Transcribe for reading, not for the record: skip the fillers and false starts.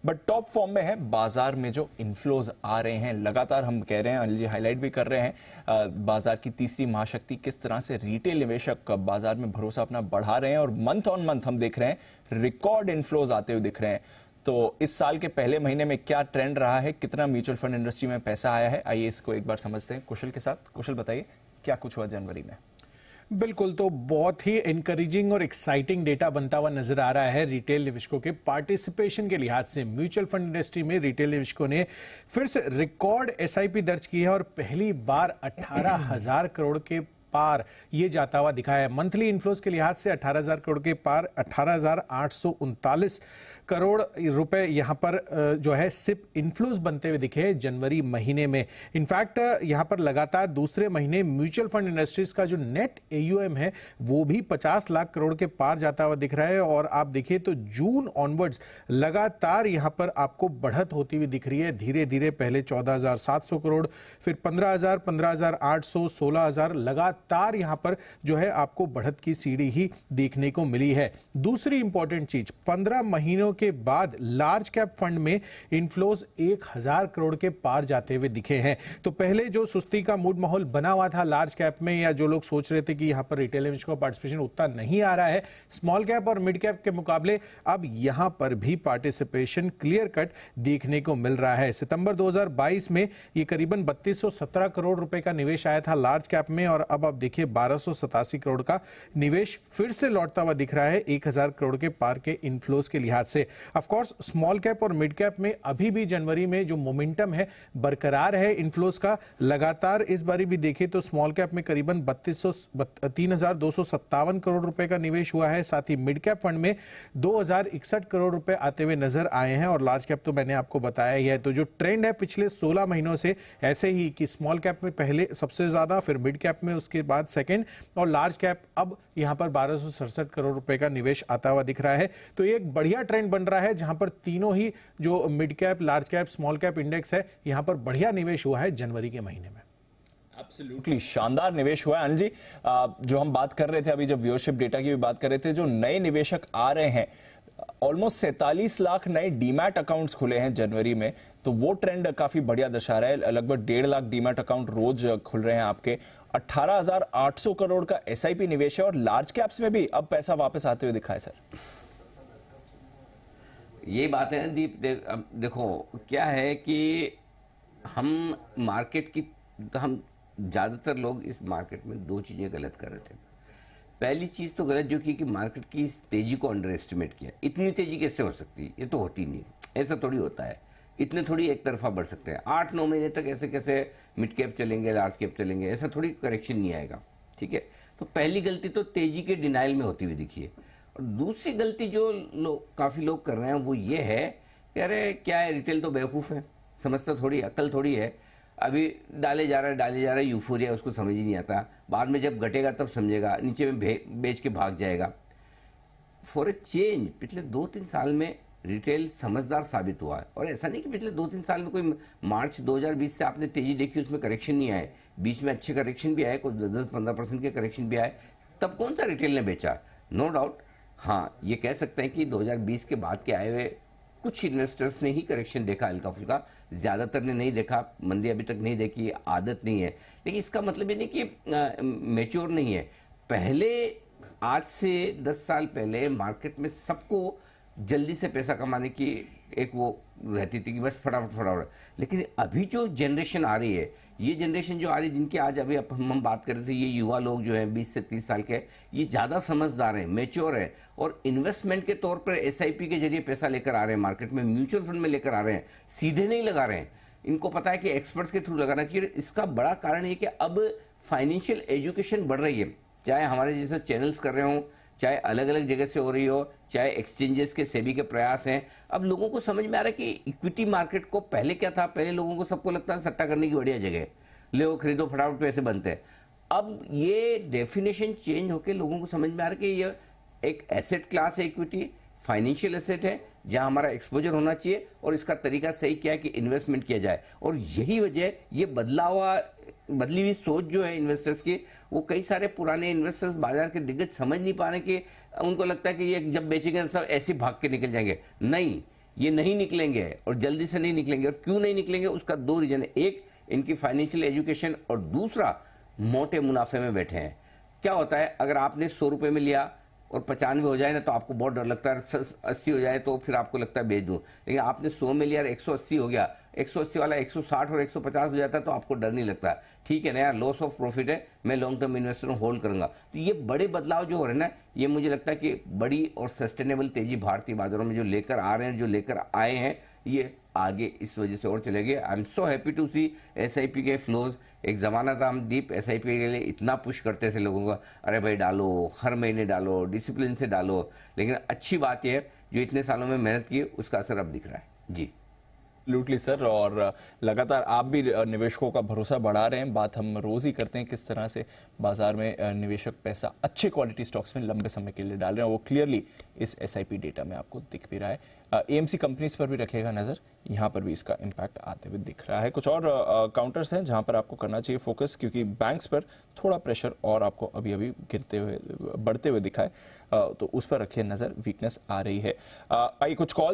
But top form में है बाजार में जो इन्फ्लोज आ रहे हैं लगातार। हम कह रहे हैं, अनिल जी हाईलाइट भी कर रहे हैं, बाजार की तीसरी महाशक्ति किस तरह से रिटेल निवेशक बाजार में भरोसा अपना बढ़ा रहे हैं और मंथ ऑन मंथ हम देख रहे हैं रिकॉर्ड इन्फ्लोज आते हुए दिख रहे हैं। तो इस साल के पहले महीने में क्या ट्रेंड रहा है, कितना म्यूचुअल फंड इंडस्ट्री में पैसा आया है, आइए इसको एक बार समझते हैं कुशल के साथ। कुशल बताइए क्या कुछ हुआ जनवरी में। बिल्कुल, तो बहुत ही एनकरेजिंग और एक्साइटिंग डेटा बनता हुआ नजर आ रहा है रिटेल निवेशकों के पार्टिसिपेशन के लिहाज से। म्यूचुअल फंड इंडस्ट्री में रिटेल निवेशकों ने फिर से रिकॉर्ड एसआईपी दर्ज की है और पहली बार 18,000 करोड़ के पार ये जाता हुआ दिखा है। मंथली इन्फ्लोज के लिहाज से 18,000 करोड़ के पार 18,839 करोड़ रुपए यहां पर जो है सिप इन्फ्लोज बनते हुए दिखे जनवरी महीने में। इनफैक्ट यहां पर लगातार दूसरे महीने म्यूचुअल फंड इंडस्ट्रीज का जो नेट एयूएम है वो भी 50 लाख करोड़ के पार जाता हुआ दिख रहा है। और आप देखिए तो जून ऑनवर्ड्स लगातार यहां पर आपको बढ़त होती हुई दिख रही है धीरे धीरे। पहले 14,700 करोड़, फिर 15,000, 15,800, 16,000, लगातार यहां पर जो है आपको बढ़त की सीढ़ी ही देखने को मिली है। दूसरी इंपॉर्टेंट चीज, 15 महीनों के बाद लार्ज कैप फंड में इन्फ्लोज 1,000 करोड़ के पार जाते हुए दिखे हैं। तो पहले जो सुस्ती का मूड माहौल बना हुआ था लार्ज कैप में, या जो लोग सोच रहे थे कि यहां पर रिटेल निवेशकों का पार्टिसिपेशन उतना नहीं आ रहा है स्मॉल कैप और मिड कैप के मुकाबले, अब यहां पर भी पार्टिसिपेशन क्लियर कट देखने को मिल रहा है। सितंबर 2022 में ये करीबन 3217 करोड़ रुपए का निवेश आया था लार्ज कैप में, और अब आप देखिए 1287 करोड़ का निवेश फिर से लौटता हुआ दिख रहा है 1,000 करोड़ के पार के इन्फ्लोज के लिहाज से। ऑफ कोर्स स्मॉल कैप और मिड कैप में अभी भी जनवरी में जो मोमेंटम है बरकरार है इन्फ्लोज का। लगातार इस बारी भी देखें तो स्मॉल कैप में करीबन 3,257 करोड़ रुपए का निवेश हुआ है। साथ ही मिड कैप फंड में 2,061 करोड़ रुपए आते हुए नजर आए हैं, और लार्ज कैप तो मैंने आपको बताया ही है। तो जो ट्रेंड है पिछले 16 महीनों से ऐसे ही कि स्मॉल कैप में पहले सबसे ज्यादा, फिर मिड कैप में उसके बाद सेकंड, और लार्ज कैप अब यहां पर 1267 करोड़ रुपए का निवेश आता हुआ दिख रहा है। तो ये एक बढ़िया ट्रेंड बन रहा है जहां पर तीनों ही जो mid cap, large cap, small cap index है यहां पर बढ़िया निवेश हुआ है जनवरी के महीने में। एब्सोल्युटली शानदार निवेश हुआ है। अनिल जी, जो हम बात कर रहे थे अभी, जब व्यूअरशिप डेटा की भी बात कर रहे थे, जो नए निवेशक आ रहे हैं, ऑलमोस्ट 47 लाख नए डीमैट अकाउंट्स खुले हैं जनवरी में, तो वो ट्रेंड काफी बढ़िया दर्शा रहा है। लगभग 1.5 लाख डीमैट अकाउंट रोज खुल रहे हैं आपके। 18,800 करोड़ का एसआईपी निवेश है, और लार्ज कैप्स में भी अब पैसा वापस आते हुए दिखा है सर। ये बात है ना दीप, अब देखो क्या है कि हम मार्केट की, हम ज़्यादातर लोग इस मार्केट में दो चीज़ें गलत कर रहे थे। पहली चीज़ तो गलत जो कि मार्केट की इस तेज़ी को अंडर एस्टिमेट किया। इतनी तेज़ी कैसे हो सकती है, ये तो होती नहीं, ऐसा थोड़ी होता है। इतने थोड़ी एक तरफा बढ़ सकते हैं। 8-9 महीने तक ऐसे कैसे मिड कैप चलेंगे, लार्ज कैप चलेंगे, ऐसा थोड़ी करेक्शन नहीं आएगा। ठीक है, तो पहली गलती तो तेज़ी के डिनाइल में होती हुई दिखी है। और दूसरी गलती जो काफ़ी लोग कर रहे हैं वो ये है कि अरे क्या है, रिटेल तो बेवकूफ़ है, समझता थोड़ी, अक्ल थोड़ी है, अभी डाले जा रहा है यूफोरिया, उसको समझ ही नहीं आता, बाद में जब घटेगा तब समझेगा, नीचे में बेच के भाग जाएगा। फॉर ए चेंज पिछले 2-3 साल में रिटेल समझदार साबित हुआ है। और ऐसा नहीं कि पिछले 2-3 साल में कोई मार्च 2020 से आपने तेजी देखी उसमें करेक्शन नहीं आए, बीच में अच्छे करेक्शन भी आए, कुछ 10-15% के करेक्शन भी आए, तब कौन सा रिटेल ने बेचा? नो डाउट, हाँ ये कह सकते हैं कि 2020 के बाद के आए हुए कुछ इन्वेस्टर्स ने ही करेक्शन देखा हल्का फुल्का, ज़्यादातर ने नहीं देखा, मंदी अभी तक नहीं देखी, आदत नहीं है। लेकिन इसका मतलब ये नहीं कि मैच्योर नहीं है। पहले, आज से 10 साल पहले मार्केट में सबको जल्दी से पैसा कमाने की एक वो रहती थी कि बस फटाफट। लेकिन अभी जो जनरेशन आ रही है, ये जनरेशन जो आ रही है, जिनकी आज अभी हम बात कर रहे थे, ये युवा लोग जो हैं 20 से 30 साल के, ये ज़्यादा समझदार हैं, मैच्योर है, और इन्वेस्टमेंट के तौर पर एसआईपी के जरिए पैसा लेकर आ रहे हैं मार्केट में, म्यूचुअल फंड में लेकर आ रहे हैं, सीधे नहीं लगा रहे हैं। इनको पता है कि एक्सपर्ट्स के थ्रू लगाना चाहिए। इसका बड़ा कारण ये कि अब फाइनेंशियल एजुकेशन बढ़ रही है, चाहे हमारे जैसे चैनल्स कर रहे हों, चाहे अलग अलग जगह से हो रही हो, चाहे एक्सचेंजेस के सेबी के प्रयास हैं। अब लोगों को समझ में आ रहा है कि इक्विटी मार्केट को, पहले क्या था, पहले लोगों को सबको लगता है सट्टा करने की बढ़िया जगह, ले खरीदो फटाफट पैसे बनते हैं। अब ये डेफिनेशन चेंज होकर लोगों को समझ में आ रहा है कि ये एक एसेट क्लास है, इक्विटी फाइनेंशियल एसेट है, जहां हमारा एक्सपोजर होना चाहिए, और इसका तरीका सही क्या है कि इन्वेस्टमेंट किया जाए। और यही वजह, ये बदली हुई सोच जो है इन्वेस्टर्स की, वो कई सारे पुराने इन्वेस्टर्स, बाजार के दिग्गज समझ नहीं पा रहे कि उनको लगता है कि ये जब बेचेंगे सब ऐसे भाग के निकल जाएंगे। नहीं, ये नहीं निकलेंगे और जल्दी से नहीं निकलेंगे। और क्यों नहीं निकलेंगे उसका दो रीजन है, एक इनकी फाइनेंशियल एजुकेशन और दूसरा मोटे मुनाफे में बैठे हैं। क्या होता है, अगर आपने 100 रुपए में लिया और 95 हो जाए ना तो आपको बहुत डर लगता है, 80 हो जाए तो फिर आपको लगता है बेच दूं। लेकिन आपने 100 में लिया और 180 हो गया, 180 वाला 160 और 150 हो जाता है तो आपको डर नहीं लगता। ठीक है ना यार, लॉस ऑफ प्रॉफिट है, मैं लॉन्ग टर्म इन्वेस्टर हूं, होल्ड करूंगा। तो ये बड़े बदलाव जो हो रहे हैं ना, ये मुझे लगता है कि बड़ी और सस्टेनेबल तेजी भारतीय बाजारों में जो लेकर आ रहे हैं, जो लेकर आए हैं, ये आगे इस वजह से और चलेंगे। I am so happy to see SIP के फ्लोज। एक ज़माना था हम डीप एसआईपी के लिए इतना पुश करते थे लोगों का, अरे भाई डालो, हर महीने डालो, डिसिप्लिन से डालो। लेकिन अच्छी बात यह है जो इतने सालों में मेहनत की उसका असर अब दिख रहा है। जी एब्सोल्युटली सर, और लगातार आप भी निवेशकों का भरोसा बढ़ा रहे हैं। बात हम रोज ही करते हैं किस तरह से बाजार में निवेशक पैसा अच्छे क्वालिटी स्टॉक्स में लंबे समय के लिए डाल रहे हैं, वो क्लियरली इस एसआईपी डेटा में आपको दिख भी रहा है। एएमसी कंपनीज पर भी रखेगा नजर, यहाँ पर भी इसका इम्पैक्ट आते हुए दिख रहा है। कुछ और काउंटर्स हैं जहां पर आपको करना चाहिए फोकस, क्योंकि बैंक्स पर थोड़ा प्रेशर और आपको अभी अभी गिरते हुए बढ़ते हुए दिखा है, तो उस पर रखिए नजर, वीकनेस आ रही है। आई कुछ कॉल